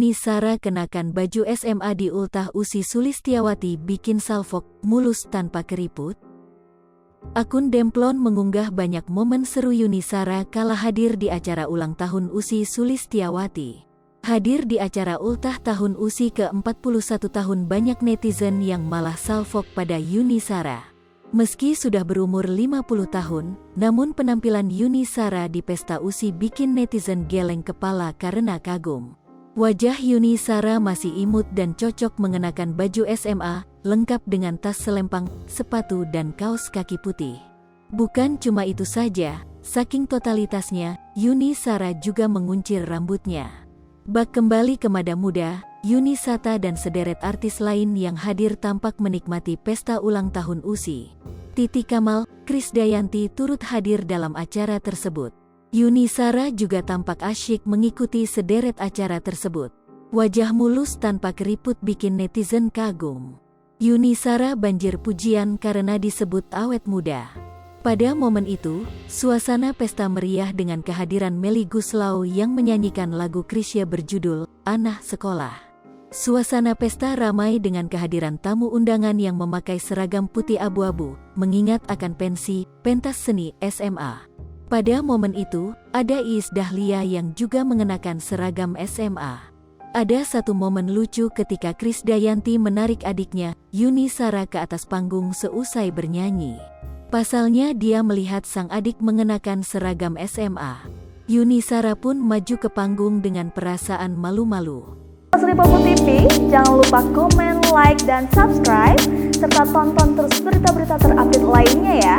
Yuni Shara kenakan baju SMA di ultah Ussy Sulistyawati bikin salfok mulus tanpa keriput? Akun Demplon mengunggah banyak momen seru Yuni Shara kala hadir di acara ulang tahun Ussy Sulistyawati. Hadir di acara ultah tahun Ussy ke-41 tahun, banyak netizen yang malah salfok pada Yuni Shara. Meski sudah berumur 50 tahun, namun penampilan Yuni Shara di pesta Ussy bikin netizen geleng kepala karena kagum. Wajah Yuni Shara masih imut dan cocok mengenakan baju SMA, lengkap dengan tas selempang, sepatu dan kaos kaki putih. Bukan cuma itu saja, saking totalitasnya, Yuni Shara juga menguncir rambutnya. Bak kembali ke mada muda, Yuni Shara dan sederet artis lain yang hadir tampak menikmati pesta ulang tahun Ussy. Titi Kamal, Krisdayanti turut hadir dalam acara tersebut. Yuni Shara juga tampak asyik mengikuti sederet acara tersebut. Wajah mulus tanpa keriput bikin netizen kagum. Yuni Shara banjir pujian karena disebut awet muda. Pada momen itu, suasana pesta meriah dengan kehadiran Melly Goeslaw yang menyanyikan lagu Chrisye berjudul Anah Sekolah. Suasana pesta ramai dengan kehadiran tamu undangan yang memakai seragam putih abu-abu, mengingat akan pentas seni SMA. Pada momen itu, ada Iis Dahlia yang juga mengenakan seragam SMA. Ada satu momen lucu ketika Krisdayanti menarik adiknya, Yuni Shara, ke atas panggung seusai bernyanyi. Pasalnya dia melihat sang adik mengenakan seragam SMA. Yuni Shara pun maju ke panggung dengan perasaan malu-malu. Sripopo TV, jangan lupa komen, like, dan subscribe, serta tonton terus berita-berita terupdate lainnya ya.